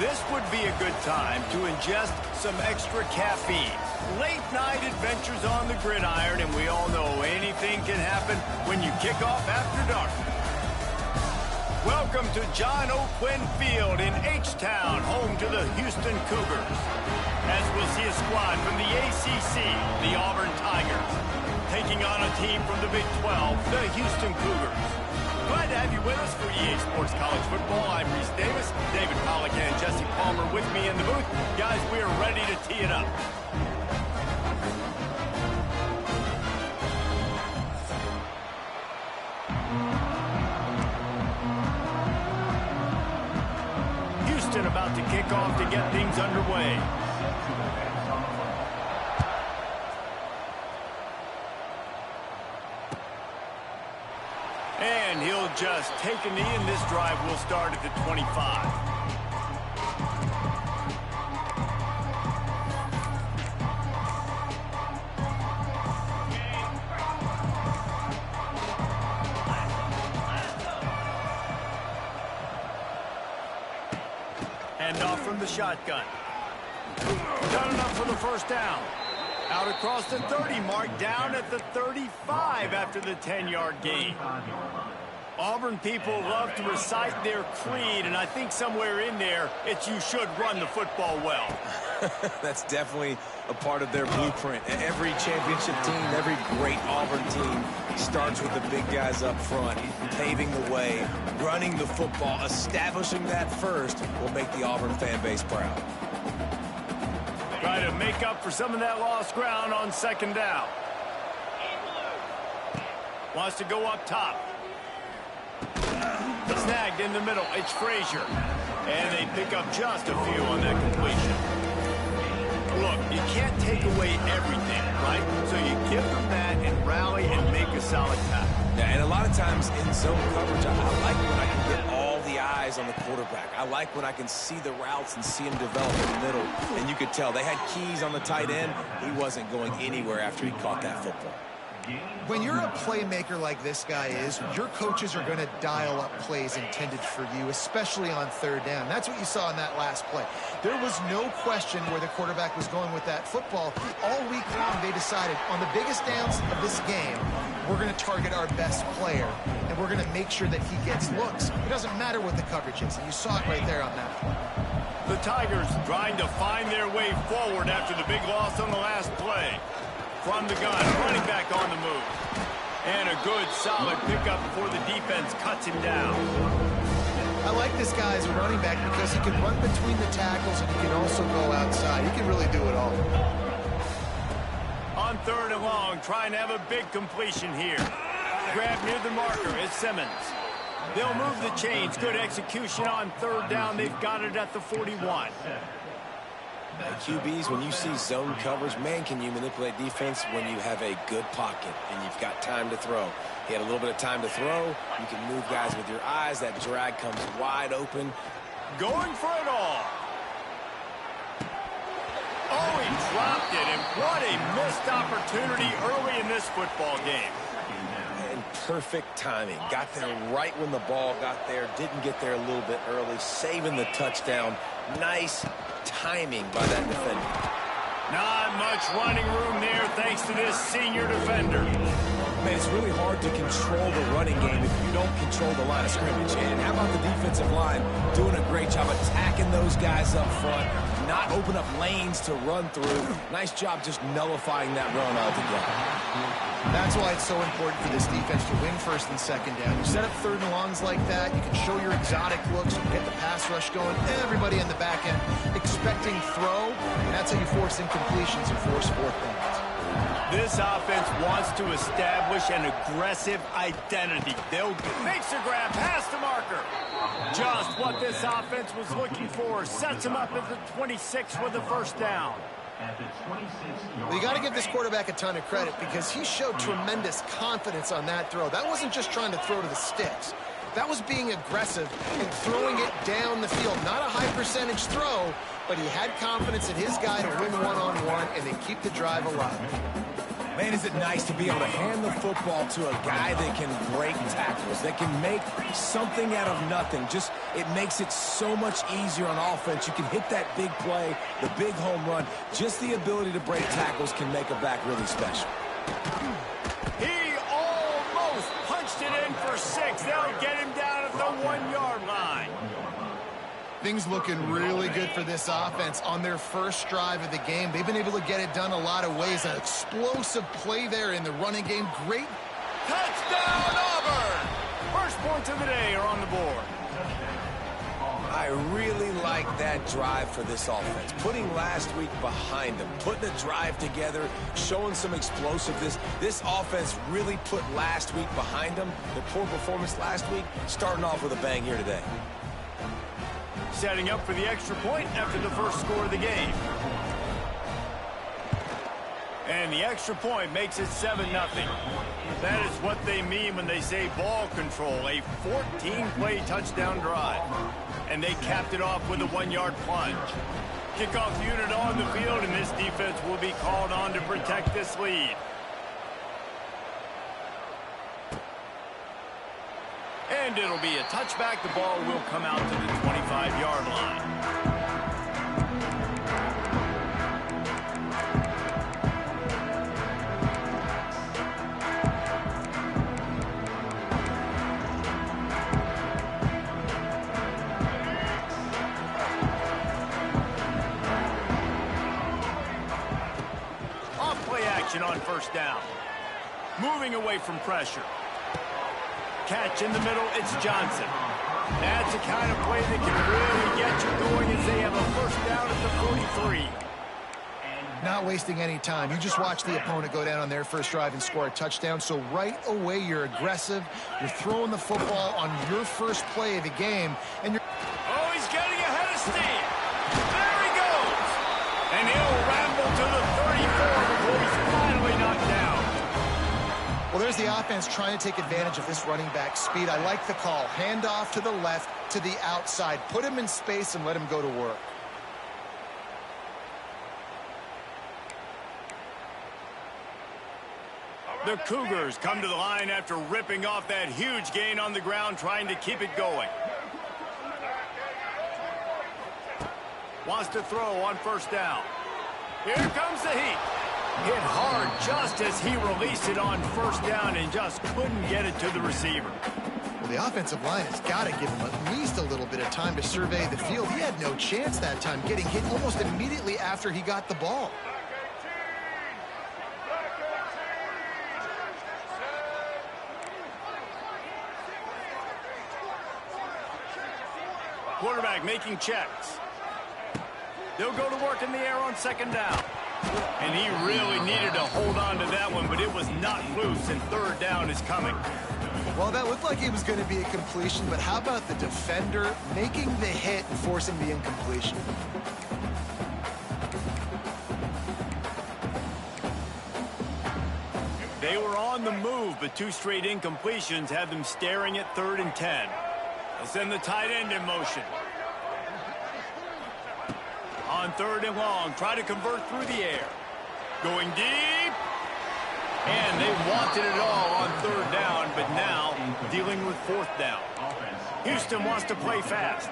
This would be a good time to ingest some extra caffeine. Late night adventures on the gridiron, and we all know anything can happen when you kick off after dark. Welcome to John O'Quinn Field in H-Town, home to the Houston Cougars. As we'll see a squad from the ACC, the Auburn Tigers, taking on a team from the Big 12, the Houston Cougars. Glad to have you with us for EA Sports College Football. I'm Reese Davis, David Pollack and Jesse Palmer with me in the booth. Guys, we are ready to tee it up. Houston about to kick off to get things underway. And he'll just take a knee, and this drive will start at the 25. Hand off from the shotgun. Done enough for the first down. Out across the 30 mark, down at the 35 after the 10-yard gain. Auburn people love to recite their creed, and I think somewhere in there, it's you should run the football well. That's definitely a part of their blueprint. Every championship team, every great Auburn team starts with the big guys up front, paving the way, running the football. Establishing that first will make the Auburn fan base proud. Try to make up for some of that lost ground on second down. Wants to go up top. Snagged in the middle. It's Frazier. And they pick up just a few on that completion. Look, you can't take away everything, right? So you give them that and rally and make a solid tackle. Yeah, and a lot of times in zone coverage, I like when I can get all the eyes on the quarterback. I like when I can see the routes and see him develop in the middle. And you could tell they had keys on the tight end. He wasn't going anywhere after he caught that football. When you're a playmaker like this guy is, your coaches are going to dial up plays intended for you, especially on third down. That's what you saw in that last play. There was no question where the quarterback was going with that football. All week long, they decided on the biggest downs of this game, we're going to target our best player, and we're going to make sure that he gets looks. It doesn't matter what the coverage is, and you saw it right there on that play. The Tigers trying to find their way forward after the big loss on the last play. From the gun, running back on the move. And a good, solid pickup before the defense cuts him down. I like this guy as a running back because he can run between the tackles and he can also go outside. He can really do it all. On third and long, trying to have a big completion here. Grab near the marker is Simmons. They'll move the chains. Good execution on third down. They've got it at the 41. QBs, when you see zone coverage, man, can you manipulate defense when you have a good pocket and you've got time to throw. He had a little bit of time to throw. You can move guys with your eyes. That drag comes wide open. Going for it all. Oh, he dropped it, and what a missed opportunity early in this football game. And perfect timing. Got there right when the ball got there. Didn't get there a little bit early. Saving the touchdown. Nice timing by that defender. Not much running room there thanks to this senior defender. Man, it's really hard to control the running game if you don't control the line of scrimmage. And how about the defensive line doing a great job attacking those guys up front, not open up lanes to run through. Nice job just nullifying that run altogether. That's why it's so important for this defense to win first and second down. You set up third and longs like that, you can show your exotic looks, you can get the pass rush going, everybody in the back end expecting throw, and that's how you force incompletions and force fourth downs. This offense wants to establish an aggressive identity. They'll makes a grab past the marker. Just what this offense was looking for. Sets him up at the 26 with the first down. Well, you got to give this quarterback a ton of credit because he showed tremendous confidence on that throw. That wasn't just trying to throw to the sticks. That was being aggressive and throwing it down the field. Not a high percentage throw, but he had confidence in his guy to win one-on-one and they keep the drive alive. Man, is it nice to be able to hand the football to a guy that can break tackles, that can make something out of nothing. Just, it makes it so much easier on offense. You can hit that big play, the big home run. Just the ability to break tackles can make a back really special. He almost punched it in for 6. They'll get him down at the 1-yard line. Things looking really good for this offense on their first drive of the game. They've been able to get it done a lot of ways. An explosive play there in the running game. Great. Touchdown, Auburn! First points of the day are on the board. I really like that drive for this offense. Putting last week behind them, putting a drive together, showing some explosiveness. This offense really put last week behind them. The poor performance last week, starting off with a bang here today. Setting up for the extra point after the first score of the game. And the extra point makes it 7-0. That is what they mean when they say ball control, a 14-play touchdown drive. And they capped it off with a 1-yard plunge. Kickoff unit on the field, and this defense will be called on to protect this lead. And it'll be a touchback. The ball will come out to the 25-yard line. Off-play action on first down. Moving away from pressure. Catch in the middle, it's Johnson. That's the kind of play that can really get you going as they have a first down at the 43. Not wasting any time. You just watch the opponent go down on their first drive and score a touchdown. So right away, you're aggressive. You're throwing the football on your first play of the game. And you're... Oh, he's getting ahead of steam. There he goes. And he'll ramble to the 34 before he's finally knocked down. Well, there's the offense trying to take advantage of this running back speed. I like the call. Hand off to the left, to the outside. Put him in space and let him go to work. The Cougars come to the line after ripping off that huge gain on the ground, trying to keep it going. Wants to throw on first down. Here comes the heat. Hit hard just as he released it on first down and just couldn't get it to the receiver. Well, the offensive line has got to give him at least a little bit of time to survey the field. He had no chance that time, getting hit almost immediately after he got the ball. Quarterback making checks. They'll go to work in the air on second down. And he really needed to hold on to that one, but it was not loose, and third down is coming. Well, that looked like it was going to be a completion, but how about the defender making the hit and forcing the incompletion? They were on the move, but 2 straight incompletions have them staring at 3rd and 10. They'll send the tight end in motion. On 3rd and long, try to convert through the air. Going deep. And they wanted it all on 3rd down, but now dealing with 4th down. Houston wants to play fast.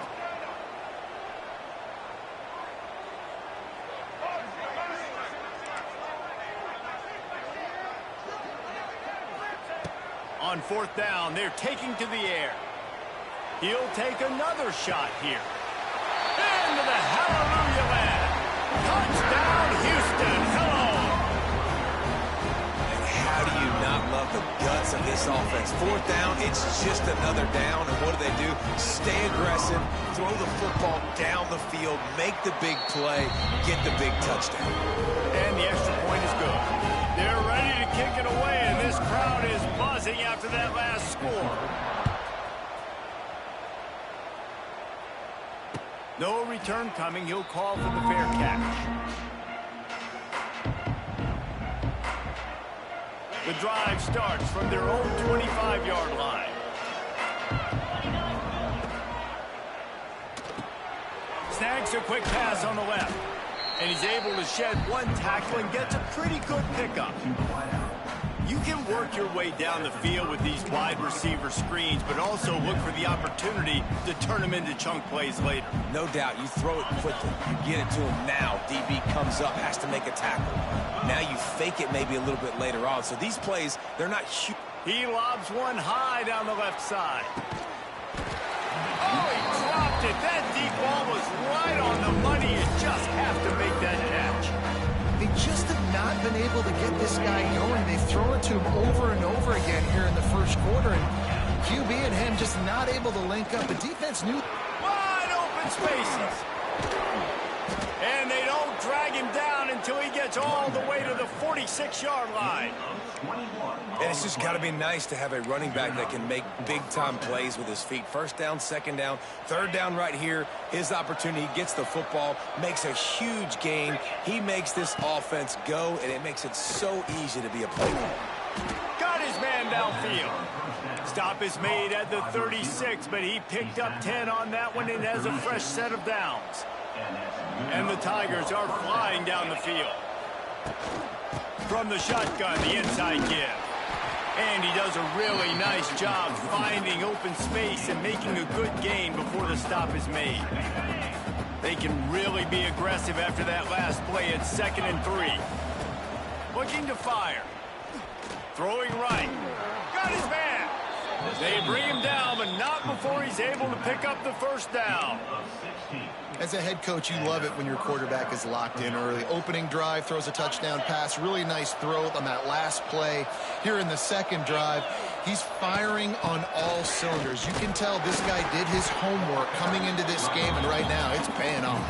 On 4th down, they're taking to the air. He'll take another shot here. Into the hallelujah land. Touchdown, Houston. Hello. And how do you not love the guts of this offense? 4th down, it's just another down. And what do? Stay aggressive, throw the football down the field, make the big play, get the big touchdown. And the extra point is good. They're ready to kick it away, and this crowd is buzzing after that last score. No return coming. He'll call for the fair catch. The drive starts from their own 25-yard line. Snags a quick pass on the left. And he's able to shed one tackle and gets a pretty good pickup. You can work your way down the field with these wide receiver screens, but also look for the opportunity to turn them into chunk plays later. No doubt, you throw it quickly. You get it to him now. DB comes up, has to make a tackle. Now you fake it maybe a little bit later on. So these plays, they're not huge. He lobs one high down the left side. Oh, he dropped it. That deep ball was right on the money. You just have to make that catch. They just have not been able to get this guy going. They've thrown it to him over and over again here in the first quarter, and QB and him just not able to link up. The defense knew. Wide open spaces. And they don't drag him down until he gets all the way to the 46-yard line. And it's just got to be nice to have a running back that can make big-time plays with his feet. First down, second down, third down right here. His opportunity, he gets the football, makes a huge gain. He makes this offense go, and it makes it so easy to be a playmaker. Got his man downfield. Stop is made at the 36, but he picked up 10 on that one and has a fresh set of downs. And the Tigers are flying down the field. From the shotgun, the inside give. And he does a really nice job finding open space and making a good gain before the stop is made. They can really be aggressive after that last play at 2nd and 3. Looking to fire. Throwing right. Got his man. They bring him down, but not before he's able to pick up the first down. As a head coach, you love it when your quarterback is locked in early. Opening drive, throws a touchdown pass. Really nice throw on that last play. Here in the second drive, he's firing on all cylinders. You can tell this guy did his homework coming into this game, and right now it's paying off.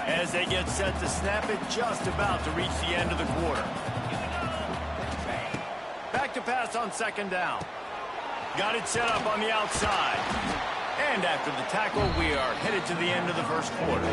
As they get set to snap it, just about to reach the end of the quarter. Back to pass on 2nd down. Got it set up on the outside. And after the tackle, we are headed to the end of the first quarter.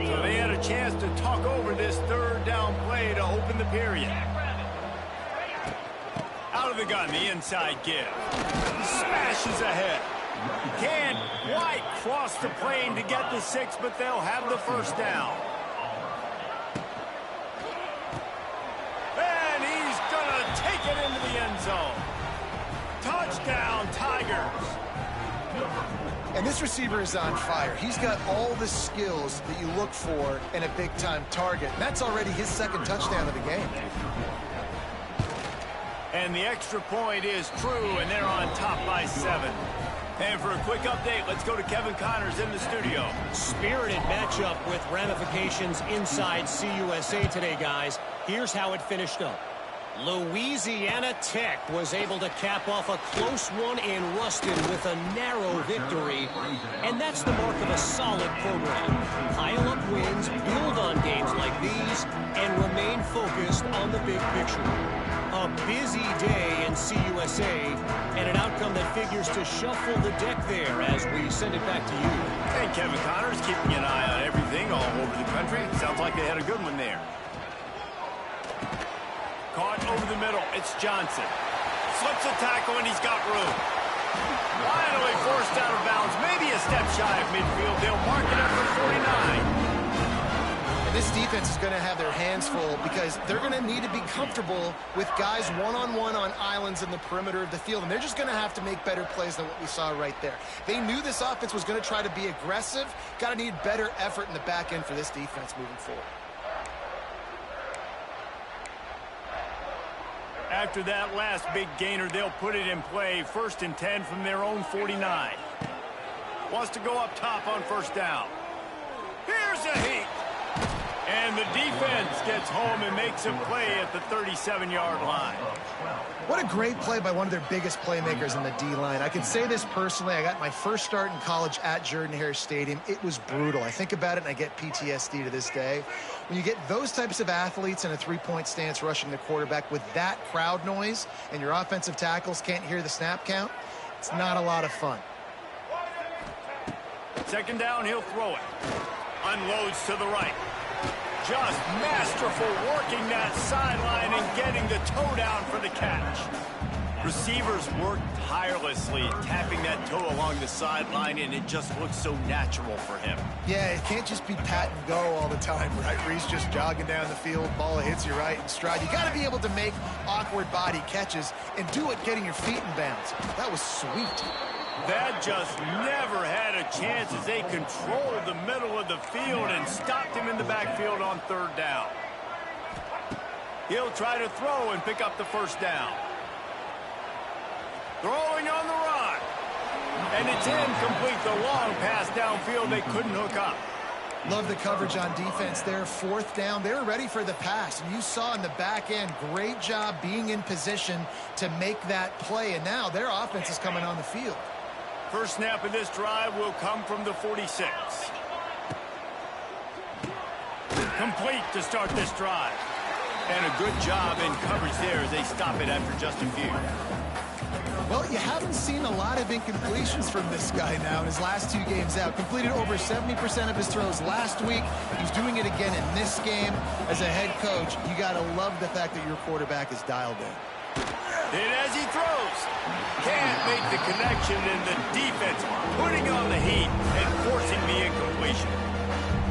So they had a chance to talk over this 3rd down play to open the period. Out of the gun, the inside give. Smashes ahead. Can't quite cross the plane to get the 6, but they'll have the first down. And he's gonna take it into the end zone. Touchdown, Tigers. And this receiver is on fire. He's got all the skills that you look for in a big-time target. And that's already his 2nd touchdown of the game. And the extra point is true, and they're on top by 7. And for a quick update, let's go to Kevin Connors in the studio. Spirited matchup with ramifications inside CUSA today, guys. Here's how it finished up. Louisiana Tech was able to cap off a close one in Ruston with a narrow victory. And that's the mark of a solid program. Pile up wins, build on games like these, and remain focused on the big picture. A busy day in CUSA, and an outcome that figures to shuffle the deck there as we send it back to you. And Kevin Connors keeping an eye on everything all over the country. Sounds like they had a good one there. Caught over the middle. It's Johnson. Slips a tackle, and he's got room. Finally forced out of bounds. Maybe a step shy of midfield. They'll mark it up for 49. This defense is going to have their hands full because they're going to need to be comfortable with guys one-on-one on islands in the perimeter of the field, and they're just going to have to make better plays than what we saw right there. They knew this offense was going to try to be aggressive. Got to need better effort in the back end for this defense moving forward. After that last big gainer, they'll put it in play. 1st and 10 from their own 49. Wants to go up top on 1st down. Here's a heat. And the defense gets home and makes a play at the 37-yard line. What a great play by one of their biggest playmakers in the D-line. I can say this personally. I got my first start in college at Jordan-Hare Stadium. It was brutal. I think about it and I get PTSD to this day. When you get those types of athletes in a three-point stance rushing the quarterback with that crowd noise and your offensive tackles can't hear the snap count, it's not a lot of fun. Second down, he'll throw it. Unloads to the right. Just masterful working that sideline and getting the toe down for the catch. Receivers work tirelessly, tapping that toe along the sideline, and it just looks so natural for him. Yeah, it can't just be pat and go all the time, right? Where he's just jogging down the field, ball hits you right in stride. You got to be able to make awkward body catches and do it getting your feet in bounds. That was sweet. That just never had a chance as they controlled the middle of the field and stopped him in the backfield on third down. He'll try to throw and pick up the first down. Throwing on the run. And it's incomplete. The long pass downfield they couldn't hook up. Love the coverage on defense there. Fourth down. They were ready for the pass. And you saw in the back end, great job being in position to make that play. And now their offense is coming on the field. First snap of this drive will come from the 46. Complete to start this drive. And a good job in coverage there as they stop it after just a few. Well, you haven't seen a lot of incompletions from this guy now in his last two games out. Completed over 70% of his throws last week. He's doing it again in this game. As a head coach, you got to love the fact that your quarterback is dialed in. And as he throws, can't make the connection, and the defense putting on the heat and forcing the incompletion.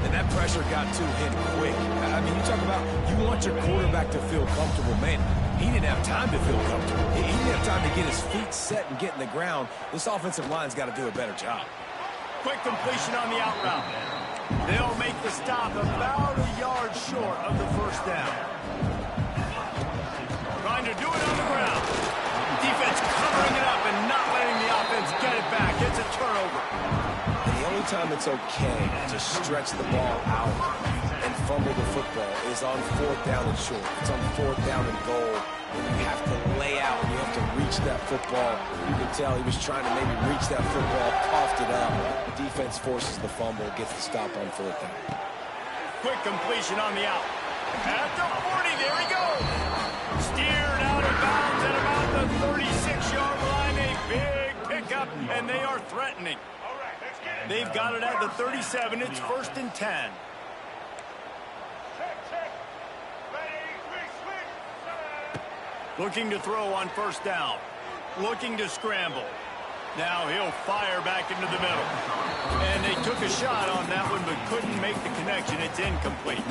And that pressure got to him quick. I mean, you talk about you want your quarterback to feel comfortable. Man, he didn't have time to feel comfortable. He didn't have time to get his feet set and get in the ground. This offensive line's got to do a better job. Quick completion on the out route. They'll make the stop about a yard short of the first down. Trying to do it on the ground. Defense covering it up and not letting the offense get it back. It's a turnover. And the only time it's okay to stretch the ball out and fumble the football is on fourth down and short. It's on fourth down and goal. When you have to lay out, you have to reach that football. You can tell he was trying to maybe reach that football, coughed it up. The defense forces the fumble, gets the stop on fourth down. Quick completion on the out. At the 40, there he goes. Steered out of bounds at about the 36-yard line. A big pickup, and they are threatening. They've got it at the 37. It's 1st and 10. Looking to throw on first down. Looking to scramble. Now he'll fire back into the middle. And they took a shot on that one, but couldn't make the connection. It's incomplete.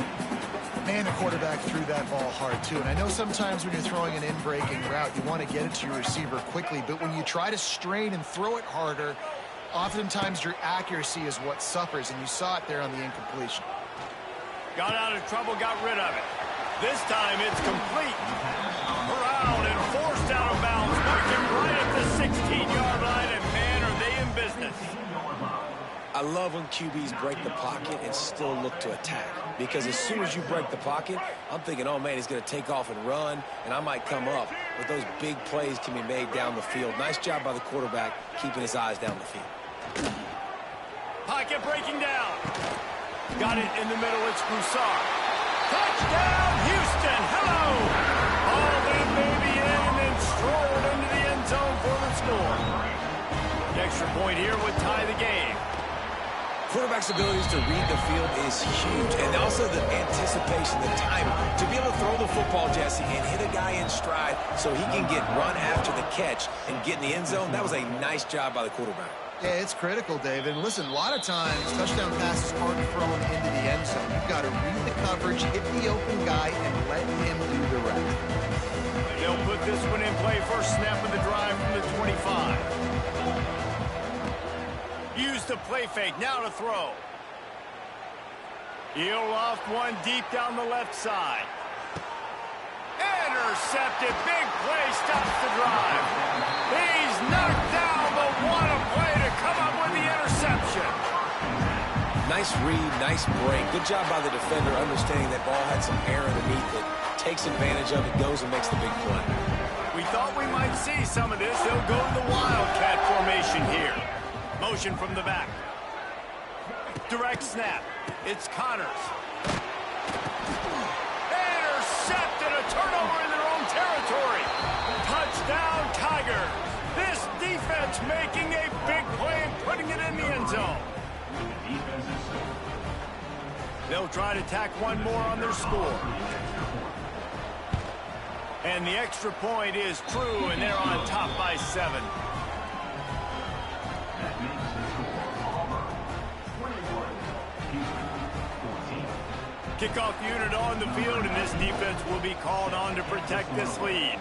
Man, the quarterback threw that ball hard, too. And I know sometimes when you're throwing an in-breaking route, you want to get it to your receiver quickly. But when you try to strain and throw it harder, oftentimes your accuracy is what suffers. And you saw it there on the incompletion. Got out of trouble, got rid of it. This time it's complete. Corralled and forced out of bounds. Marking right at the 16-yard line. And man, are they in business. I love when QBs break the pocket and still look to attack. Because as soon as you break the pocket, I'm thinking, oh, man, he's going to take off and run, and I might come up. But those big plays can be made down the field. Nice job by the quarterback keeping his eyes down the field. Pocket breaking down. Got it in the middle. It's Broussard. Touchdown, Houston. Hello. All in, baby, in, and then strolled into the end zone for the score. The extra point here would tie the game. Quarterback's abilities to read the field is huge, and also the anticipation, the timing. To be able to throw the football, Jesse, and hit a guy in stride so he can get run after the catch and get in the end zone, that was a nice job by the quarterback. Yeah, it's critical, David. And listen, a lot of times, touchdown passes aren't thrown into the end zone. You've got to read the coverage, hit the open guy, and let him do the rest. They'll put this one in play. First snap of the drive from the 25. Use the play fake. Now to throw. He'll loft one deep down the left side. Intercepted. Big play stops the drive. He's knocked down, but what a play to come up with the interception. Nice read, nice break. Good job by the defender understanding that ball had some air underneath it. Takes advantage of it, goes and makes the big play. We thought we might see some of this. They'll go to the Wildcat formation here. Motion from the back. Direct snap. It's Connors. Intercepted, a turnover in their own territory. Touchdown, Tigers. This defense making a big play and putting it in the end zone. They'll try to tack one more on their score. And the extra point is true, and they're on top by 7. Kickoff unit on the field, and this defense will be called on to protect this lead.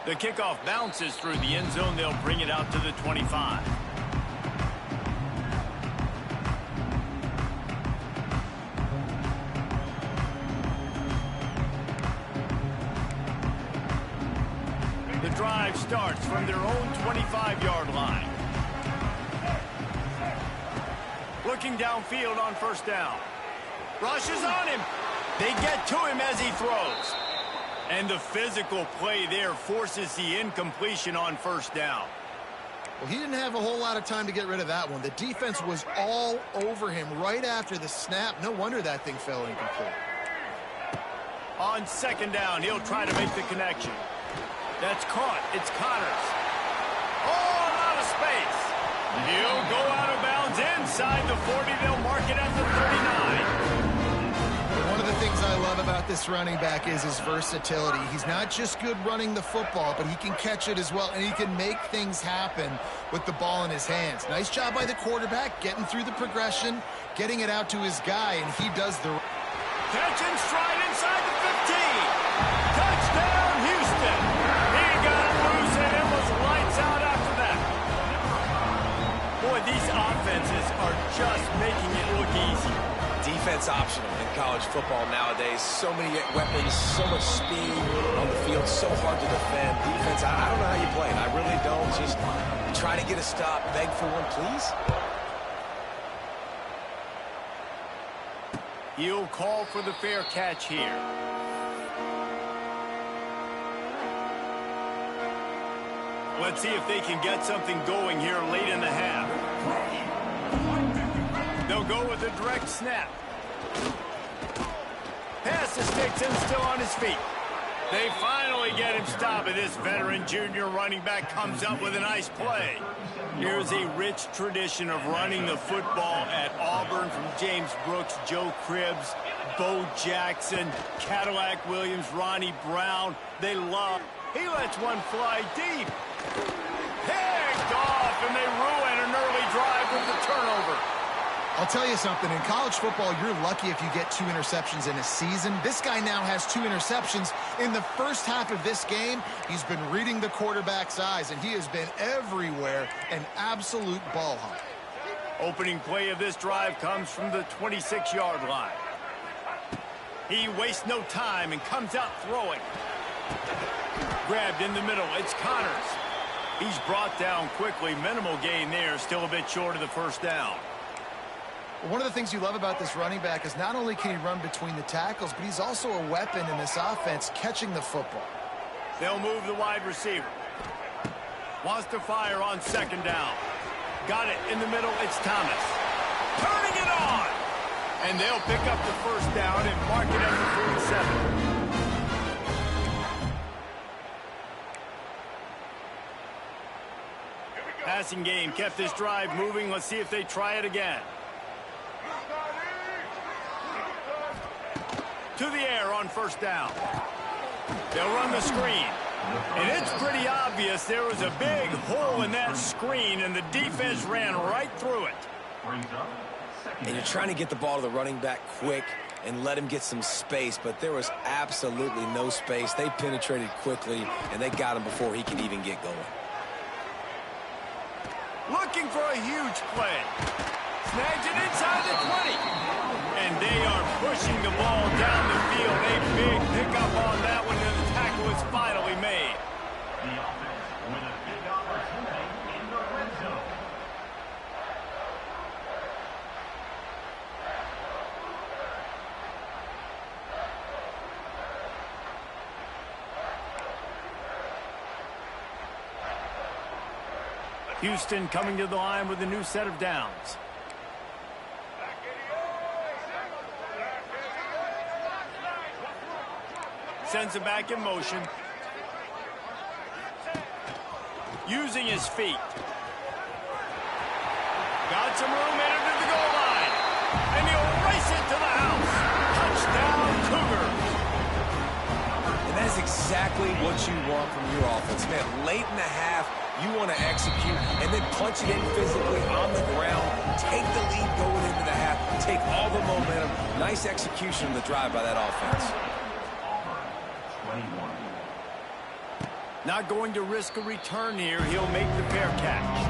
The kickoff bounces through the end zone. They'll bring it out to the 25. The drive starts from their own 25-yard line. Looking downfield on first down. Rushes on him. They get to him as he throws. And the physical play there forces the incompletion on first down. Well, he didn't have a whole lot of time to get rid of that one. The defense was all over him right after the snap. No wonder that thing fell incomplete. On second down, he'll try to make the connection. That's caught. It's Connors. All out of space. He'll go out of bounds inside the 40. They'll mark it at the 39. One of the things I love about this running back is his versatility. He's not just good running the football, but he can catch it as well, and he can make things happen with the ball in his hands. Nice job by the quarterback, getting through the progression, getting it out to his guy, and he does the... Catch and stride inside the 15. Touchdown, Houston. He got it loose, and it was lights out after that. Boy, these offenses are just making it look easy. Defense optional in college football nowadays. So many weapons, so much speed on the field, so hard to defend. Defense, I don't know how you play it. I really don't. Just try to get a stop, beg for one, please. He'll call for the fair catch here. Let's see if they can get something going here late in the half. They'll go with a direct snap. Pass the sticks and still on his feet. They finally get him stopped, and this veteran junior running back comes up with a nice play. Here's a rich tradition of running the football at Auburn from James Brooks, Joe Cribbs, Bo Jackson, Cadillac Williams, Ronnie Brown. They love. He lets one fly deep. Picked off, and they ruin an early drive with the turnover. I'll tell you something, in college football, you're lucky if you get 2 interceptions in a season. This guy now has 2 interceptions. In the first half of this game, he's been reading the quarterback's eyes, and he has been everywhere, an absolute ball hawk. Opening play of this drive comes from the 26-yard line. He wastes no time and comes out throwing. Grabbed in the middle, it's Connors. He's brought down quickly, minimal gain there, still a bit short of the first down. One of the things you love about this running back is not only can he run between the tackles, but he's also a weapon in this offense catching the football. They'll move the wide receiver. Wants to fire on second down. Got it in the middle, it's Thomas. Turning it on! And they'll pick up the first down and mark it at the 47. Passing game kept this drive moving. Let's see if they try it again. To the air on first down. They'll run the screen. And it's pretty obvious there was a big hole in that screen, and the defense ran right through it. And you're trying to get the ball to the running back quick and let him get some space, but there was absolutely no space. They penetrated quickly, and they got him before he could even get going. Looking for a huge play. Snags it inside the 20. And they are pushing the ball down the field. A big pickup on that one, and the tackle is finally made. The offense with a big opportunity in the red Houston coming to the line with a new set of downs. Sends it back in motion. Using his feet. Got some room in it to the goal line. And he'll race it to the house. Touchdown, Cougars. And that's exactly what you want from your offense. Man, late in the half, you want to execute and then punch it in physically on the ground. Take the lead going into the half. Take all the momentum. Nice execution of the drive by that offense. Not going to risk a return here. He'll make the fair catch.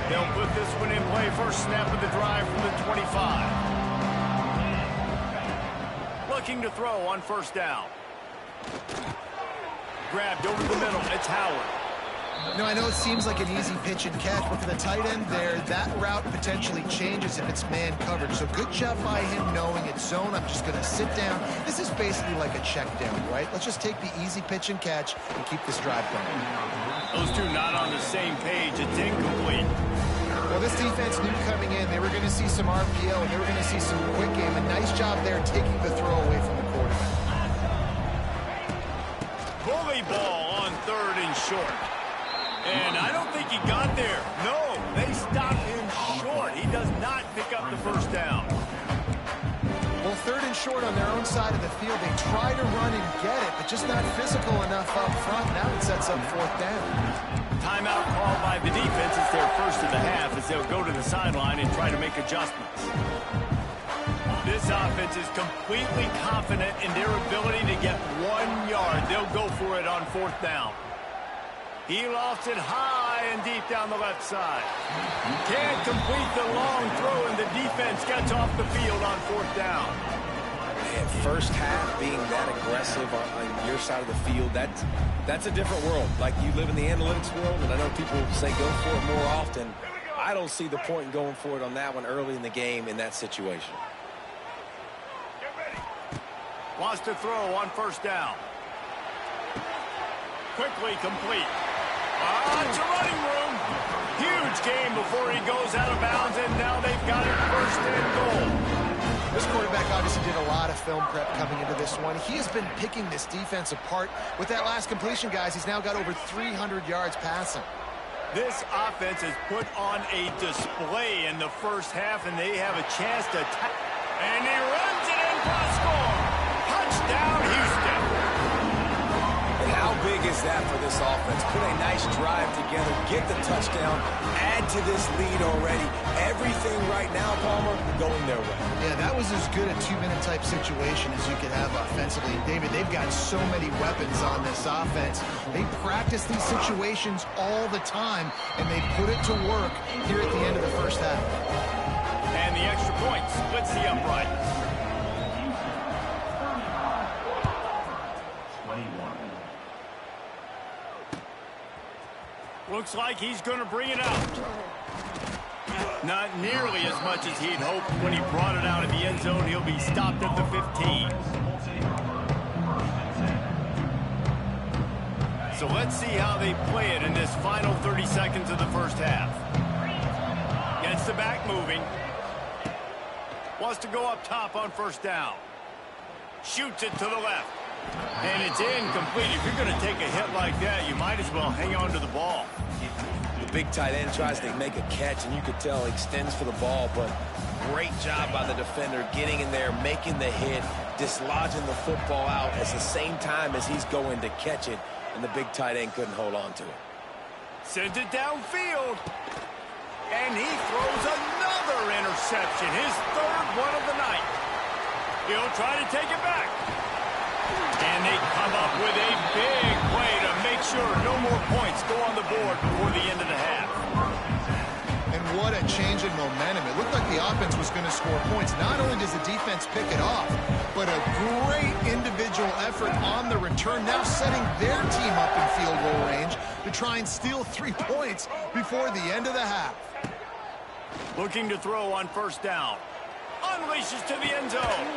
They'll put this one in play. First snap of the drive from the 25. Looking to throw on first down. Grabbed over the middle. It's Howard. I know it seems like an easy pitch and catch, but for the tight end there, that route potentially changes if it's man covered. So good job by him knowing it's zone. I'm just going to sit down. This is basically like a check down, right? Let's just take the easy pitch and catch and keep this drive going. Those two not on the same page. It's incomplete. Well, this defense knew coming in they were going to see some RPO and they were going to see some quick game. A nice job there taking the throw away from the quarterback. Bully ball on third and short. And I don't think he got there. No, they stopped him short. He does not pick up the first down. Well, third and short on their own side of the field. They try to run and get it, but just not physical enough up front. Now it sets up fourth down. Timeout called by the defense. It's their first of the half as they'll go to the sideline and try to make adjustments. This offense is completely confident in their ability to get 1 yard. They'll go for it on fourth down. He lofts it high and deep down the left side. Can't complete the long throw, and the defense gets off the field on fourth down. Man, first half being that aggressive on your side of the field, that's a different world. Like, you live in the analytics world, and I know people say go for it more often. I don't see the point in going for it on that one early in the game in that situation. Wants to throw on first down. Quickly complete. It's a running room. Huge game before he goes out of bounds, and now they've got it first and goal. This quarterback obviously did a lot of film prep coming into this one. He has been picking this defense apart. With that last completion, guys, he's now got over 300 yards passing. This offense has put on a display in the first half, and they have a chance to attack. And he runs it in for a score. Touchdown, Houston. And how big is that for this offense? Put a nice drive together, get the touchdown, add to this lead already. Everything right now, Palmer, going their way. Yeah, that was as good a two-minute type situation as you could have offensively. David, they've got so many weapons on this offense. They practice these situations all the time, and they put it to work here at the end of the first half. And the extra point splits the upright. Looks like he's going to bring it out. Not nearly as much as he'd hoped when he brought it out of the end zone. He'll be stopped at the 15. So let's see how they play it in this final 30 seconds of the first half. Gets the back moving. Wants to go up top on first down. Shoots it to the left. And it's incomplete. If you're going to take a hit like that, you might as well hang on to the ball. The big tight end tries to make a catch, and you could tell he extends for the ball, but great job by the defender getting in there, making the hit, dislodging the football out at the same time as he's going to catch it, and the big tight end couldn't hold on to it. Sends it downfield. And he throws another interception, his third one of the night. He'll try to take it back. And they come up with a big play to make sure no more points go on the board before the end of the half. And what a change in momentum. It looked like the offense was going to score points. Not only does the defense pick it off, but a great individual effort on the return, now setting their team up in field goal range to try and steal 3 points before the end of the half. Looking to throw on first down. Unleashes to the end zone.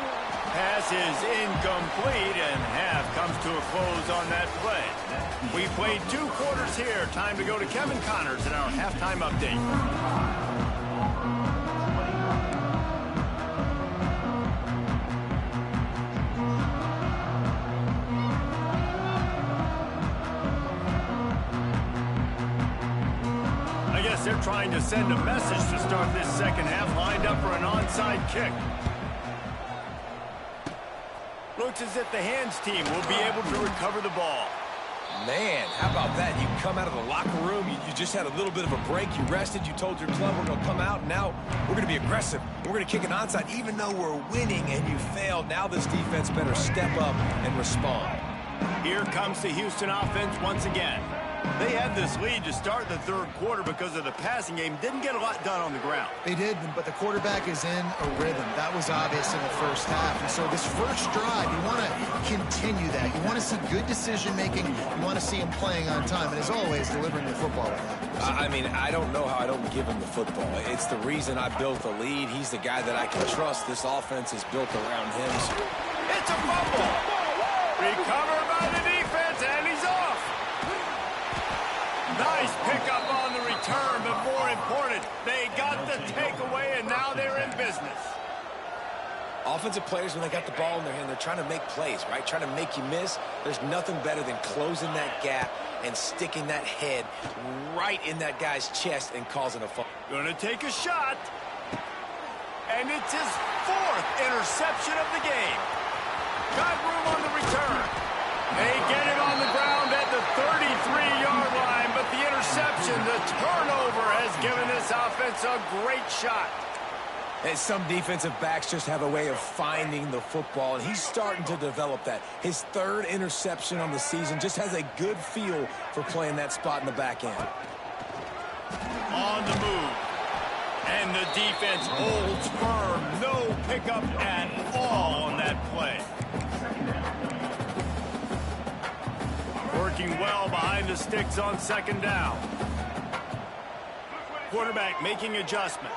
Pass is incomplete, and half comes to a close on that play. We played 2 quarters here. Time to go to Kevin Connors in our halftime update. I guess they're trying to send a message to start this second half, lined up for an onside kick. Looks as if the hands team will be able to recover the ball. Man, how about that? You come out of the locker room, you just had a little bit of a break, you rested, you told your club we're going to come out, and now we're going to be aggressive. We're going to kick an onside, even though we're winning and you failed. Now this defense better step up and respond. Here comes the Houston offense once again. They had this lead to start the third quarter because of the passing game. Didn't get a lot done on the ground. They did, but the quarterback is in a rhythm. That was obvious in the first half. And so this first drive, you want to continue that. You want to see good decision-making. You want to see him playing on time. And as always, delivering the football. I mean, I don't know how I don't give him the football. It's the reason I built the lead. He's the guy that I can trust. This offense is built around him. It's a fumble. Recovered by the defense, and he's off. Nice pickup on the return, but more important, they got the takeaway, and now they're in business. Offensive players, when they got the ball in their hand, they're trying to make plays, right? Trying to make you miss. There's nothing better than closing that gap and sticking that head right in that guy's chest and causing a fumble. Gonna take a shot. And it's his 4th interception of the game. Got room on the return. They get it on the ground at the 33-yard line, but the interception, the turnover, has given this offense a great shot. And some defensive backs just have a way of finding the football, and he's starting to develop that. His 3rd interception on the season, just has a good feel for playing that spot in the back end. On the move. And the defense holds firm. No pickup at all on that play. Working well behind the sticks on 2nd down. Quarterback making adjustments.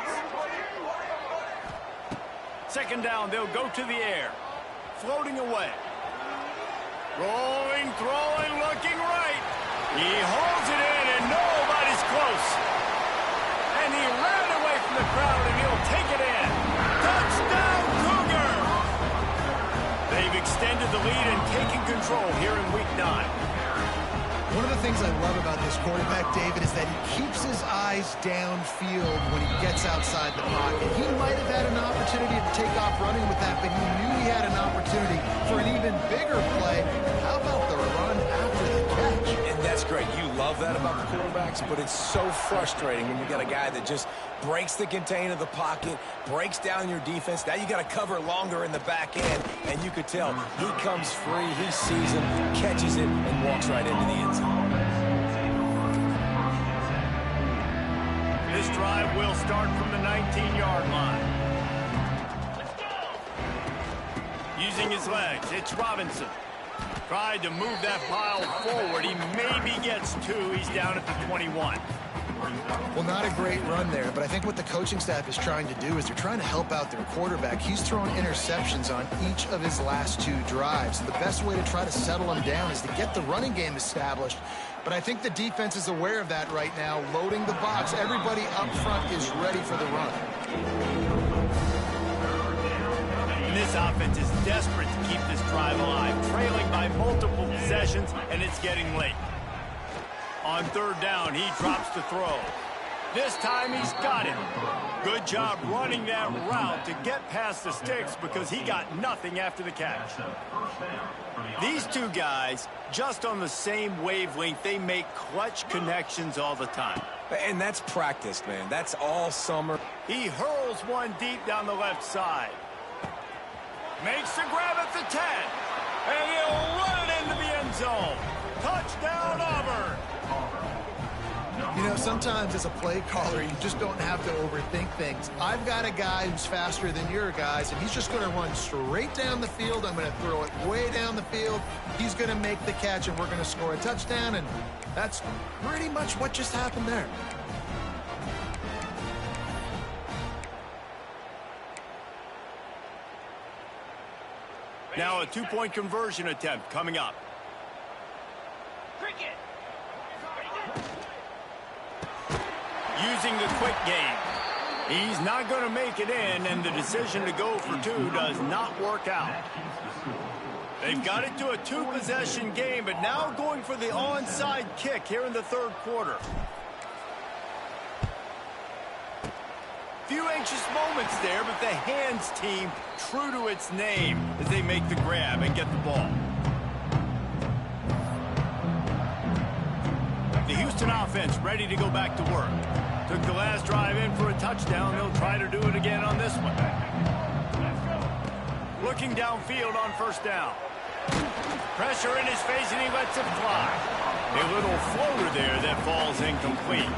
2nd down, they'll go to the air. Floating away. Rolling, throwing, looking right. He holds it in, and nobody's close. And he ran away from the crowd, and he'll take it in. Touchdown, Cougar! They've extended the lead and taken control here in Week 9. One of the things I love about this quarterback, David, is that he keeps his eyes downfield when he gets outside the pocket. He might have had an opportunity to take off running with that, but he knew he had an opportunity for an even bigger play. How about the run after the catch? And that's great. You love that about the quarterbacks, but it's so frustrating when you got a guy that just breaks the contain of the pocket, breaks down your defense. Now you got to cover longer in the back end, and you could tell he comes free, he sees him, catches it, and walks right into the end zone. This drive will start from the 19-yard line. Using his legs, it's Robinson. Tried to move that pile forward. He maybe gets 2. He's down at the 21. Well, not a great run there, but I think what the coaching staff is trying to do is they're trying to help out their quarterback. He's thrown interceptions on each of his last 2 drives. The best way to try to settle him down is to get the running game established. But I think the defense is aware of that right now, loading the box. Everybody up front is ready for the run. And this offense is desperate to keep this drive alive, trailing by multiple possessions, and it's getting late. On 3rd down, he drops to throw. This time he's got it. Good job running that route to get past the sticks because he got nothing after the catch. These 2 guys, just on the same wavelength, they make clutch connections all the time. And that's practice, man. That's all summer. He hurls one deep down the left side. Makes the grab at the 10. And he'll run it into the end zone. Touchdown, Auburn. You know, sometimes as a play caller, you just don't have to overthink things. I've got a guy who's faster than your guys, and he's just going to run straight down the field. I'm going to throw it way down the field. He's going to make the catch, and we're going to score a touchdown, and that's pretty much what just happened there. Now a 2-point conversion attempt coming up. Using the quick game. He's not going to make it in, and the decision to go for two does not work out. They've got it to a two-possession game, but now going for the onside kick here in the third quarter. Few anxious moments there, but the hands team true to its name as they make the grab and get the ball. The Houston offense ready to go back to work. Took the last drive in for a touchdown. They'll try to do it again on this one. Looking downfield on first down. Pressure in his face, and he lets it fly. A little floater there that falls incomplete.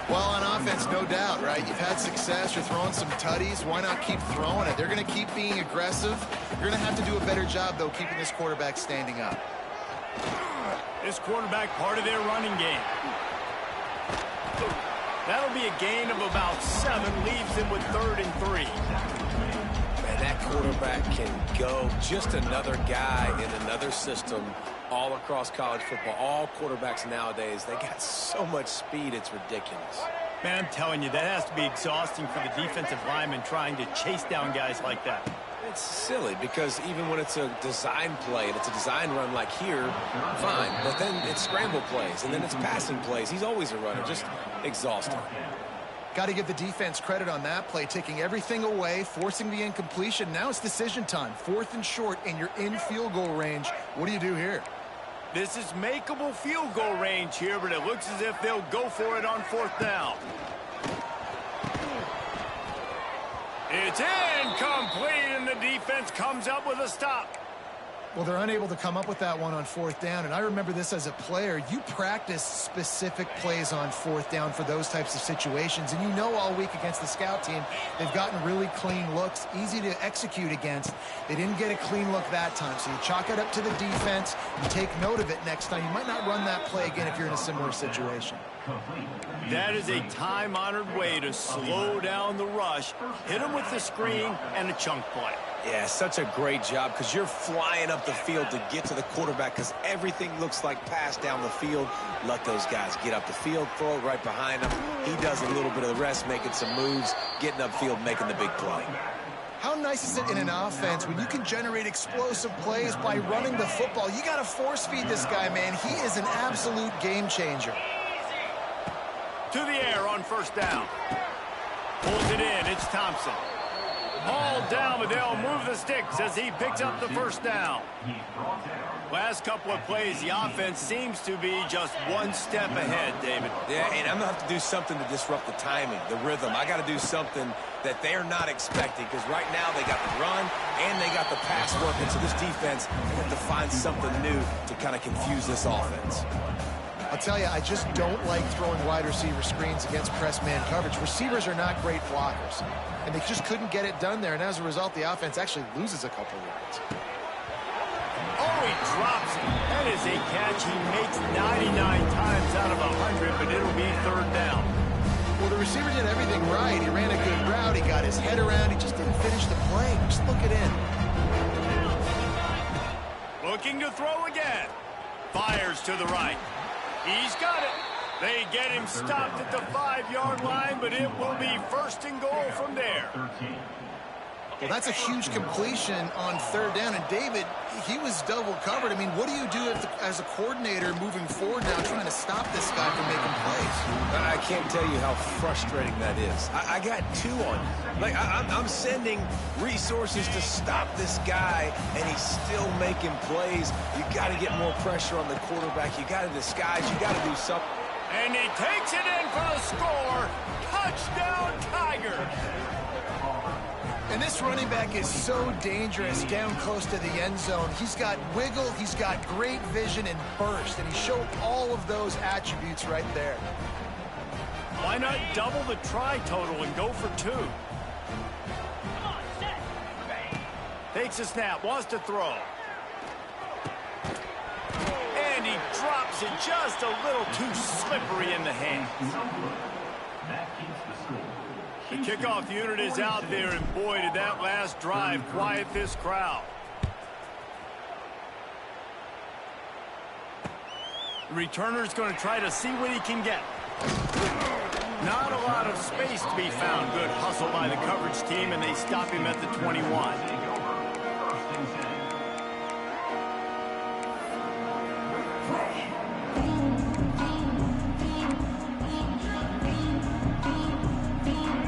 Well, on offense, no doubt, right? You've had success. You're throwing some tutties. Why not keep throwing it? They're going to keep being aggressive. You're going to have to do a better job, though, keeping this quarterback standing up. This quarterback part of their running game. That'll be a gain of about 7, leaves him with 3rd and 3. Man, that quarterback can go. Just another guy in another system all across college football. All quarterbacks nowadays, they got so much speed, it's ridiculous. Man, I'm telling you, that has to be exhausting for the defensive lineman trying to chase down guys like that. It's silly because even when it's a design play and it's a design run like here, fine. But then it's scramble plays and then it's passing plays. He's always a runner, just exhausting. Got to give the defense credit on that play, taking everything away, forcing the incompletion. Now it's decision time. 4th and short, and you're in field goal range. What do you do here? This is makeable field goal range here, but it looks as if they'll go for it on 4th down. It's incomplete, and the defense comes up with a stop. Well, they're unable to come up with that one on 4th down, and I remember this as a player. You practice specific plays on 4th down for those types of situations, and you know all week against the scout team, they've gotten really clean looks, easy to execute against. They didn't get a clean look that time, so you chalk it up to the defense. You take note of it next time. You might not run that play again if you're in a similar situation. That is a time-honored way to slow down the rush, hit them with the screen, and a chunk play. Yeah, such a great job because you're flying up the field to get to the quarterback because everything looks like pass down the field. Let those guys get up the field, throw it right behind him. He does a little bit of the rest, making some moves, getting upfield, making the big play. How nice is it in an offense when you can generate explosive plays by running the football? You got to force feed this guy, man. He is an absolute game changer. To the air on 1st down. Pulls it in. It's Thompson. Hauled down, but they'll move the sticks as he picks up the 1st down. Last couple of plays, the offense seems to be just one step ahead, David. Yeah, and I'm going to have to do something to disrupt the timing, the rhythm. I got to do something that they're not expecting because right now they got the run and they got the pass working. So this defense have to find something new to kind of confuse this offense. I'll tell you, I just don't like throwing wide receiver screens against press man coverage. Receivers are not great blockers, and they just couldn't get it done there. And as a result, the offense actually loses a couple of yards. Oh, he drops it. That is a catch he makes 99 times out of 100, but it'll be 3rd down. Well, the receiver did everything right. He ran a good route. He got his head around. He just didn't finish the play. Just look it in. Looking to throw again. Fires to the right. He's got it. They get him stopped at the 5-yard line, but it will be 1st and goal from there. Well, that's a huge completion on 3rd down. And David, he was double covered. I mean, what do you do as a coordinator moving forward now trying to stop this guy from making plays? I can't tell you how frustrating that is. I got 2 on you. Like, I'm sending resources to stop this guy, and he's still making plays. You got to get more pressure on the quarterback. You got to disguise. You got to do something. And he takes it in for the score. Touchdown, Tigers. And this running back is so dangerous down close to the end zone. He's got wiggle, he's got great vision and burst, and he showed all of those attributes right there. Why not double the try total and go for 2? Takes a snap, wants to throw. And he drops it just a little too slippery in the hands. The kickoff unit is out there, and boy, did that last drive quiet this crowd. The returner's going to try to see what he can get. Not a lot of space to be found. Good hustle by the coverage team, and they stop him at the 21.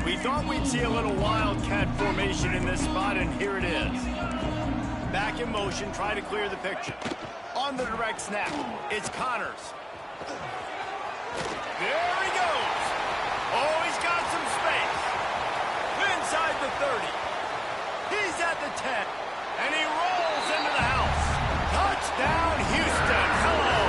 We thought we'd see a little wildcat formation in this spot, and here it is. Back in motion, try to clear the picture. On the direct snap, it's Connors. There he goes. Oh, he's got some space. Inside the 30. He's at the 10. And he rolls into the house. Touchdown, Houston. Hello.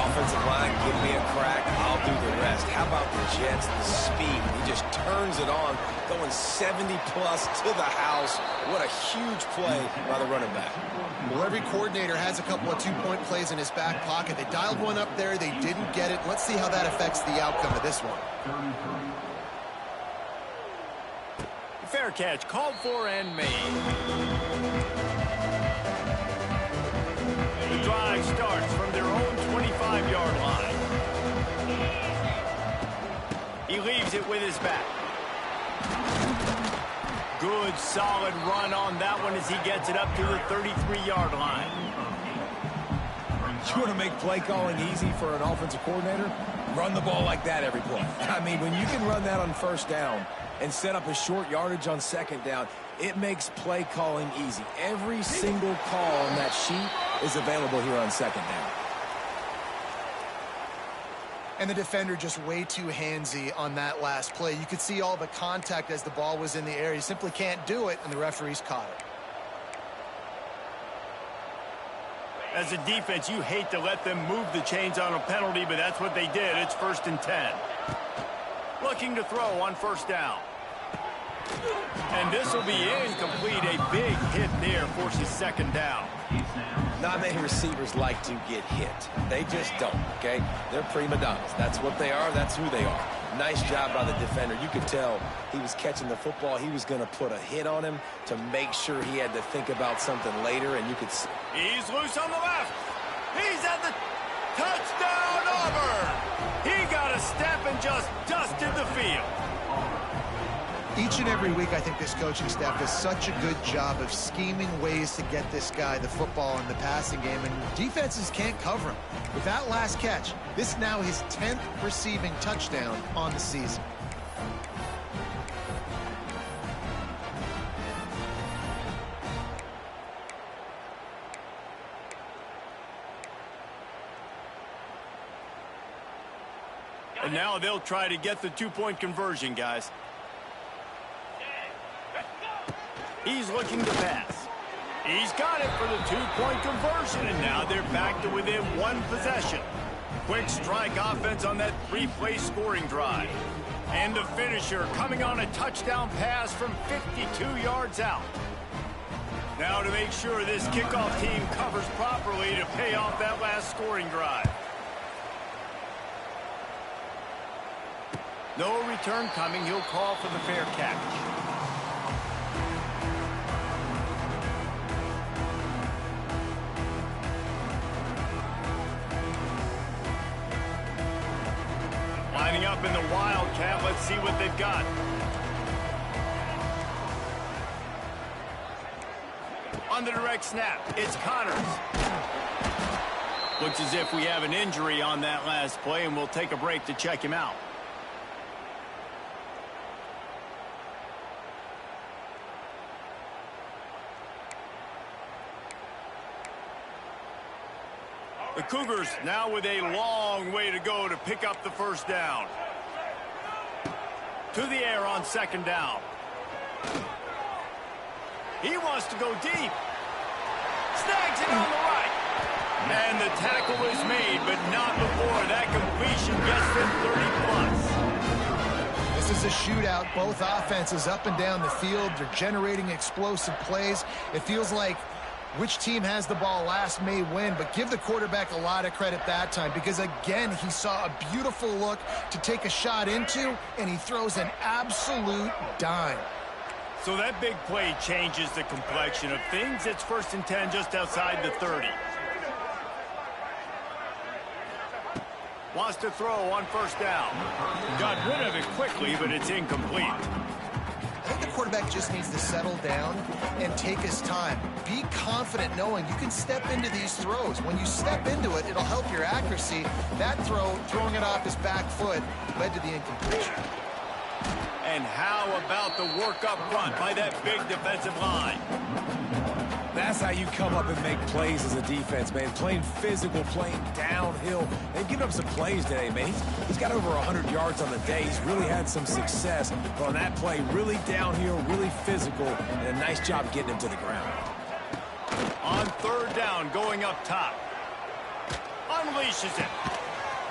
Offensive line, give me a crack. I'll do the rest. How about the Jets, the speed? He just turns it on, going 70-plus to the house. What a huge play by the running back. Well, every coordinator has a couple of two-point plays in his back pocket. They dialed one up there. They didn't get it. Let's see how that affects the outcome of this one. Fair catch, called for and made. The drive starts from their own 25-yard line. He leaves it with his back. Good, solid run on that one as he gets it up to the 33-yard line. You want to make play calling easy for an offensive coordinator? Run the ball like that every play. I mean, when you can run that on first down and set up a short yardage on second down, it makes play calling easy. Every single call on that sheet is available here on second down. And the defender just way too handsy on that last play. You could see all the contact as the ball was in the air. He simply can't do it, and the referees caught it. As a defense, you hate to let them move the chains on a penalty, but that's what they did. It's 1st and 10. Looking to throw on first down. And this will be incomplete. A big hit there forces second down. Not many receivers like to get hit. They just don't, okay? They're prima donnas. That's what they are. That's who they are. Nice job by the defender. You could tell he was catching the football. He was going to put a hit on him to make sure he had to think about something later, and you could see. He's loose on the left. He's at the touchdown, Auburn. He got a step and just dusted the field. Each and every week, I think this coaching staff does such a good job of scheming ways to get this guy the football in the passing game, and defenses can't cover him. With that last catch, this is now his 10th receiving touchdown on the season. And now they'll try to get the two-point conversion, guys. He's looking to pass. He's got it for the two-point conversion, and now they're back to within one possession. Quick strike offense on that three-play scoring drive. And the finisher coming on a touchdown pass from 52 yards out. Now to make sure this kickoff team covers properly to pay off that last scoring drive. No return coming. He'll call for the fair catch. Lining up in the Wildcat. Let's see what they've got. On the direct snap, it's Connors. Looks as if we have an injury on that last play, and we'll take a break to check him out. The Cougars now with a long way to go to pick up the first down. To the air on second down. He wants to go deep. Snags it on the right. And the tackle is made, but not before that completion gets them 30+. This is a shootout. Both offenses up and down the field. They're generating explosive plays. It feels like which team has the ball last may win, but give the quarterback a lot of credit that time because, again, he saw a beautiful look to take a shot into, and he throws an absolute dime. So that big play changes the complexion of things. It's 1st and 10 just outside the 30. Wants to throw on first down. Got rid of it quickly, but it's incomplete. I think the quarterback just needs to settle down and take his time. Be confident knowing you can step into these throws. When you step into it, it'll help your accuracy. That throw, throwing it off his back foot, led to the incompletion. And how about the work up front by that big defensive line? That's how you come up and make plays as a defense, man. Playing physical, playing downhill. They've given up some plays today, man. He's got over 100 yards on the day. He's really had some success. But on that play, really downhill, really physical, and a nice job getting him to the ground. On third down, going up top. Unleashes it.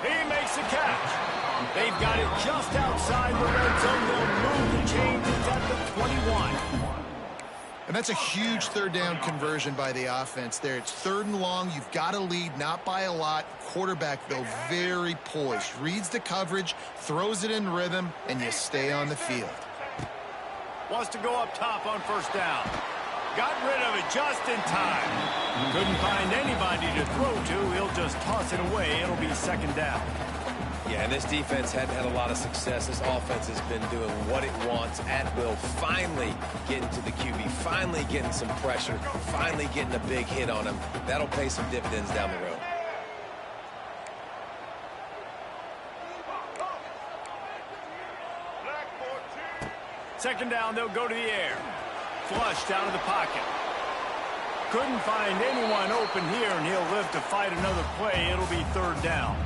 He makes the catch. They've got it just outside the red zone. They'll move the chains. It's at the 21. And that's a huge third down conversion by the offense there. It's third and long. You've got to lead, not by a lot. Quarterback, though, very poised. Reads the coverage, throws it in rhythm, and you stay on the field. Wants to go up top on first down. Got rid of it just in time. Couldn't find anybody to throw to. He'll just toss it away. It'll be second down. Yeah, and this defense hadn't had a lot of success. This offense has been doing what it wants at will. Finally getting to the QB, finally getting some pressure, finally getting a big hit on him. That'll pay some dividends down the road. Second down, they'll go to the air. Flush down to the pocket. Couldn't find anyone open here, and he'll live to fight another play. It'll be third down.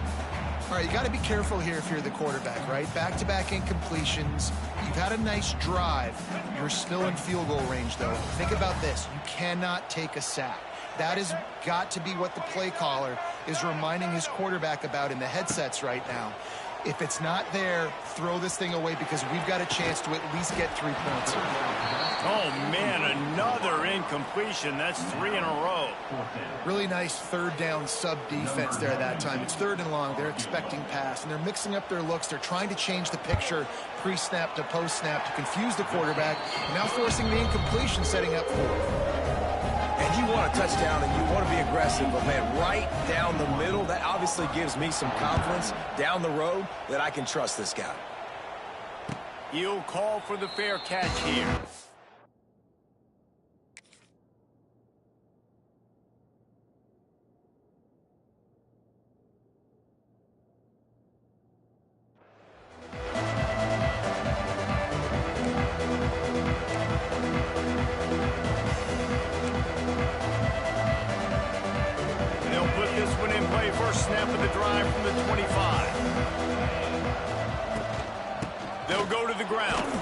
All right, you got to be careful here if you're the quarterback, right? Back-to-back incompletions. You've had a nice drive. You're still in field goal range, though. Think about this. You cannot take a sack. That has got to be what the play caller is reminding his quarterback about in the headsets right now. If it's not there, throw this thing away because we've got a chance to at least get 3 points here. Oh, man, another incompletion. That's 3 in a row. Really nice third down sub-defense there that time. It's third and long. They're expecting pass, and they're mixing up their looks. They're trying to change the picture pre-snap to post-snap to confuse the quarterback. Now forcing the incompletion, setting up fourth. And you want a touchdown and you want to be aggressive, but man, right down the middle, that obviously gives me some confidence down the road that I can trust this guy. He'll call for the fair catch here. Snap of the drive from the 25. They'll go to the ground.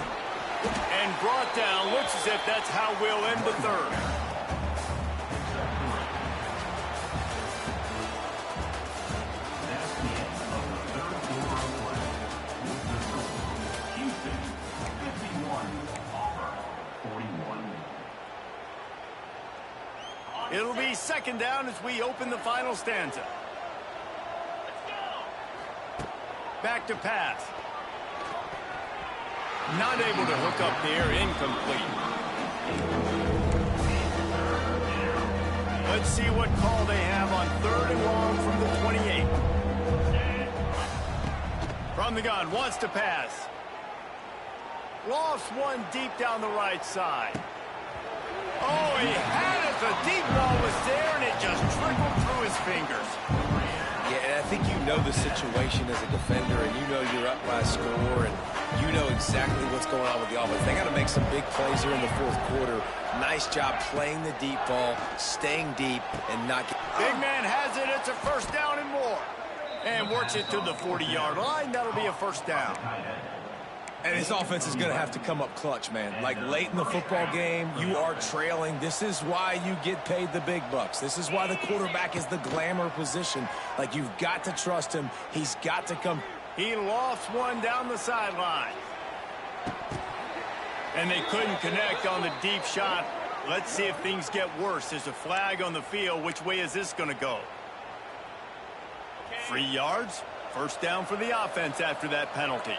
And brought down. Looks as if that's how we'll end the third. It'll be second down as we open the final stanza. Back to pass. Not able to hook up there. Incomplete. Let's see what call they have on third and long from the 28. From the gun. Wants to pass. Lost one deep down the right side. Oh, he had it. The deep ball was there, and it just trickled through his fingers. Yeah, and I think you know the situation as a defender, and you know you're up by a score, and you know exactly what's going on with the offense. They got to make some big plays here in the fourth quarter. Nice job playing the deep ball, staying deep, and not getting... Big man has it. It's a first down and more. And works it to the 40-yard line. That'll be a first down. And his offense is going to have to come up clutch, man. Like late in the football game, you are trailing. This is why you get paid the big bucks. This is why the quarterback is the glamour position. Like, you've got to trust him. He's got to come. He lost one down the sideline. And they couldn't connect on the deep shot. Let's see if things get worse. There's a flag on the field. Which way is this going to go? 3 yards. First down for the offense after that penalty.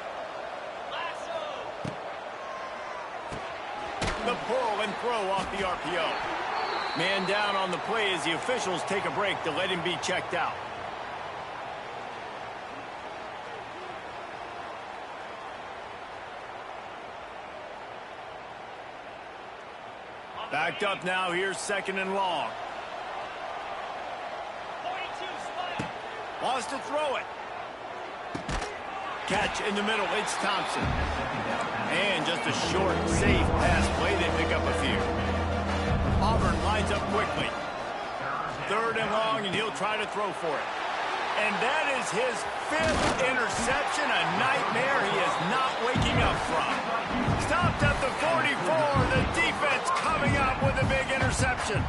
The pull and throw off the RPO. Man down on the play as the officials take a break to let him be checked out. Backed up now. Here's 2nd and long. Wants to throw it. Catch in the middle. It's Thompson. And just a short, safe pass play. They pick up a few. Auburn lines up quickly. 3rd and long, and he'll try to throw for it. And that is his 5th interception, a nightmare he is not waking up from. Stopped at the 44, the defense coming up with a big interception.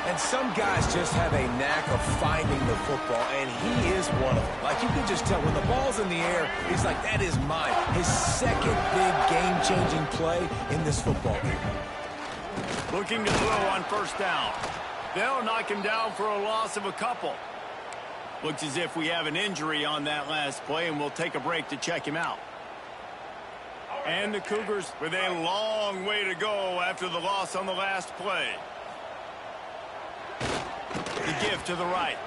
And some guys just have a knack of finding the football, and he is one of them. Like, you can just tell when the ball's in the air, he's like, that is mine. His 2nd big game-changing play in this football game. Looking to throw on 1st down. They'll knock him down for a loss of a couple. Looks as if we have an injury on that last play, and we'll take a break to check him out. And the Cougars with a long way to go after the loss on the last play. The give to the right.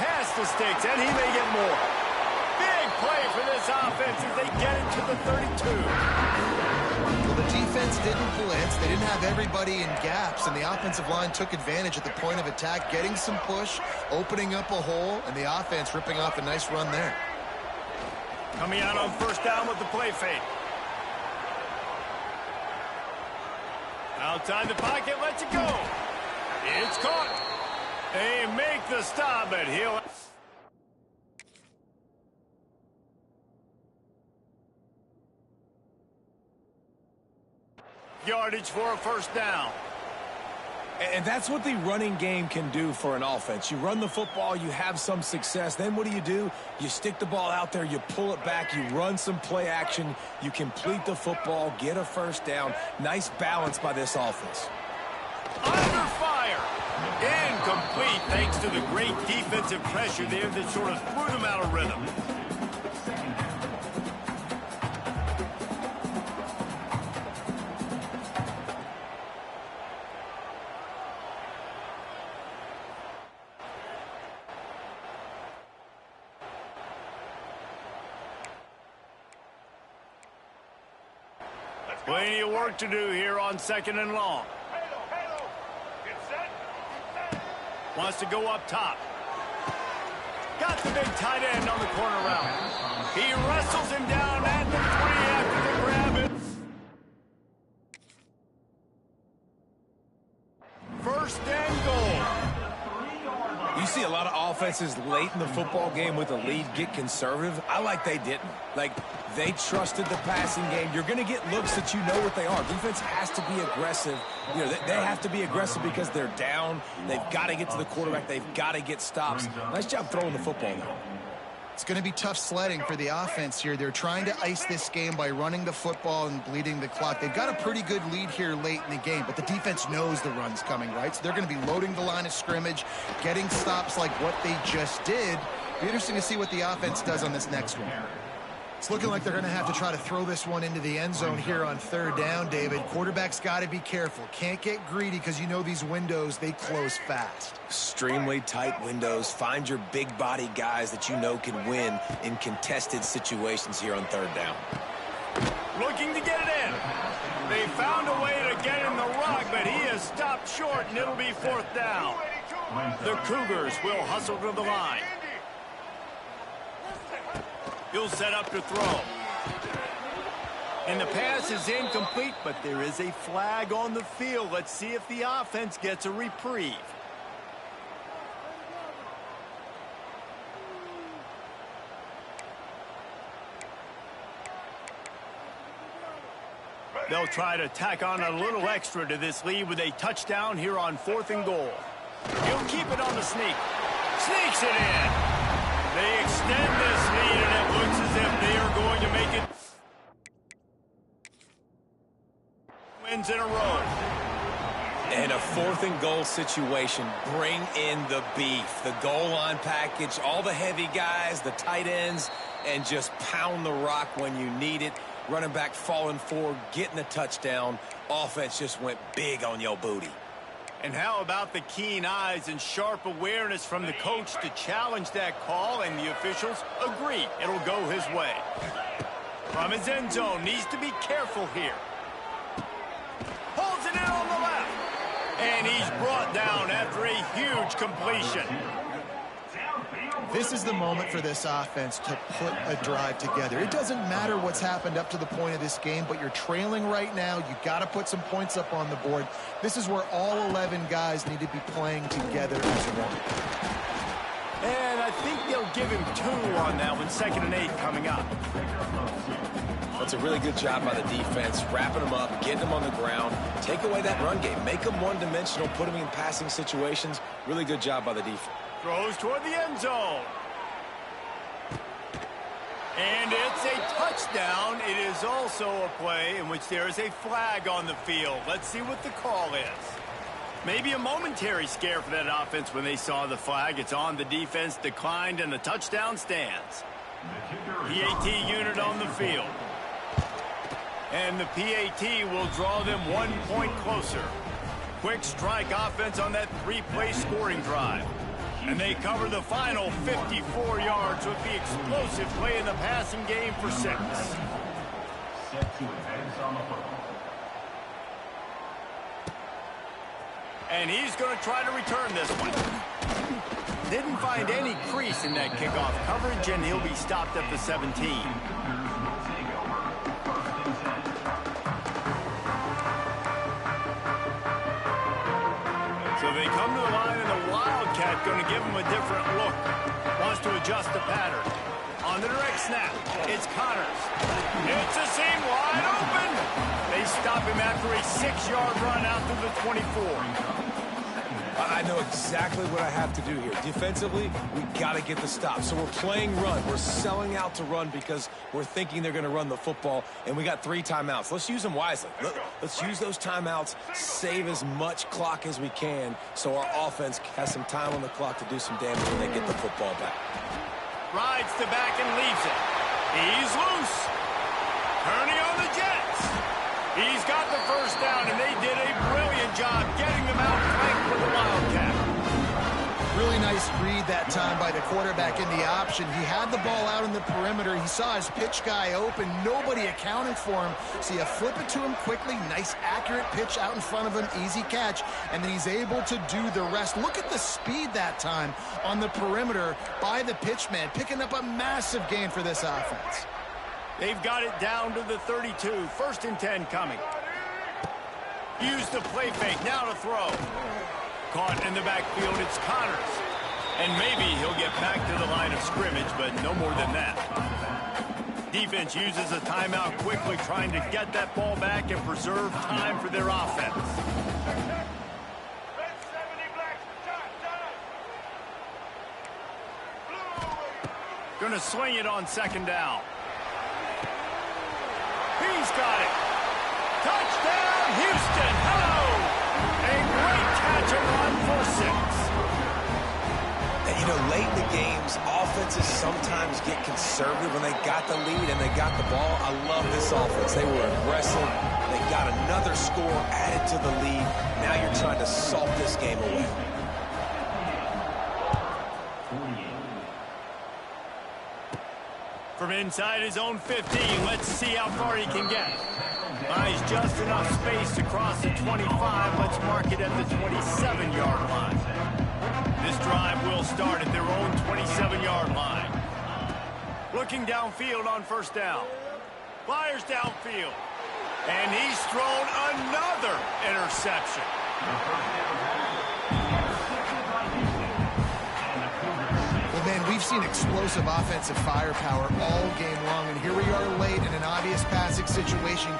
Pass the sticks, and he may get more. Big play for this offense as they get it to the 32. Well, the defense didn't blitz. They didn't have everybody in gaps, and the offensive line took advantage at the point of attack, getting some push, opening up a hole, and the offense ripping off a nice run there. Coming out on 1st down with the play fake. Outside the pocket, lets it go. It's caught. They make the stop, but he'll... yardage for a 1st down. And that's what the running game can do for an offense. You run the football, you have some success. Then what do? You stick the ball out there, you pull it back, you run some play action, you complete the football, get a 1st down. Nice balance by this offense. Under fire. Incomplete thanks to the great defensive pressure there that sort of threw them out of rhythm. Plenty of work to do here on 2nd and long. Wants to go up top. Got the big tight end on the corner route. He wrestles him down at the 3 after the grab. 1st and goal. You see a lot of offenses late in the football game with a lead get conservative. I like they didn't. Like, they trusted the passing game. You're going to get looks that you know what they are. Defense has to be aggressive. You know, they have to be aggressive because they're down. They've got to get to the quarterback. They've got to get stops. Nice job throwing the football, though. It's going to be tough sledding for the offense here. They're trying to ice this game by running the football and bleeding the clock. They've got a pretty good lead here late in the game, but the defense knows the run's coming, right? So they're going to be loading the line of scrimmage, getting stops like what they just did. Be interesting to see what the offense does on this next one. It's looking like they're going to have to try to throw this one into the end zone here on 3rd down, David. Quarterback's got to be careful. Can't get greedy because you know these windows, they close fast. Extremely tight windows. Find your big body guys that you know can win in contested situations here on 3rd down. Looking to get it in. They found a way to get in the rug, but he is stopped short, and it'll be 4th down. The Cougars will hustle to the line. He'll set up to throw. And the pass is incomplete, but there is a flag on the field. Let's see if the offense gets a reprieve. They'll try to tack on a little extra to this lead with a touchdown here on 4th and goal. He'll keep it on the sneak. Sneaks it in. They extend this lead, and it looks as if they are going to make it. Wins in a row. In a 4th and goal situation, bring in the beef. The goal line package, all the heavy guys, the tight ends, and just pound the rock when you need it. Running back falling forward, getting a touchdown. Offense just went big on your booty. And how about the keen eyes and sharp awareness from the coach to challenge that call, and the officials agree it'll go his way. From his end zone, needs to be careful here. And he's brought down after a huge completion. This is the moment for this offense to put a drive together. It doesn't matter what's happened up to the point of this game, but you're trailing right now. You got to put some points up on the board. This is where all 11 guys need to be playing together as one. And I think they'll give him 2 on that one, 2nd and 8 coming up. That's a really good job by the defense, wrapping them up, getting them on the ground, take away that run game, make them one-dimensional, put them in passing situations. Really good job by the defense. Throws toward the end zone. And it's a touchdown. It is also a play in which there is a flag on the field. Let's see what the call is. Maybe a momentary scare for that offense when they saw the flag. It's on, the defense declined, and the touchdown stands. PAT unit on the field. And the PAT will draw them 1 point closer. Quick strike offense on that 3-play scoring drive. And they cover the final 54 yards with the explosive play in the passing game for 6. And he's going to try to return this one. Didn't find any crease in that kickoff coverage, and he'll be stopped at the 17. So they come to the line, and the Wildcat going to give him a different look. Wants to adjust the pattern. On the direct snap, it's Connors. It's a seam wide open. They stop him after a 6-yard run out to the 24. I know exactly what I have to do here. Defensively, we got to get the stop. So we're playing run. We're selling out to run because we're thinking they're going to run the football, and we got 3 timeouts. Let's use them wisely. Let's use those timeouts, save as much clock as we can so our offense has some time on the clock to do some damage when they get the football back. Rides the back and leaves it. He's loose. Kearney on the Jets. He's got the first down, and they did a brilliant job getting them out flanked for the Wildcat. Really nice read that time by the quarterback in the option. He had the ball out in the perimeter. He saw his pitch guy open. Nobody accounted for him. So you flip it to him quickly. Nice, accurate pitch out in front of him. Easy catch. And then he's able to do the rest. Look at the speed that time on the perimeter by the pitchman, picking up a massive gain for this offense. They've got it down to the 32. 1st and 10 coming. Use the play fake. Now to throw. Caught in the backfield. It's Connors. And maybe he'll get back to the line of scrimmage, but no more than that. Defense uses a timeout quickly, trying to get that ball back and preserve time for their offense. Going to swing it on 2nd down. He's got it. Touchdown, Houston. Hello. A great catch and run for 6. And, you know, late in the games, offenses sometimes get conservative when they got the lead and they got the ball. I love this offense. They were aggressive. They got another score added to the lead. Now you're trying to salt this game away. From inside his own 15, let's see how far he can get. Buys just enough space to cross the 25. Let's mark it at the 27-yard line. This drive will start at their own 27-yard line. Looking downfield on 1st down. Fires downfield. And he's thrown another interception. Man, we've seen explosive offensive firepower all game long, and here we are late in an obvious passing situation.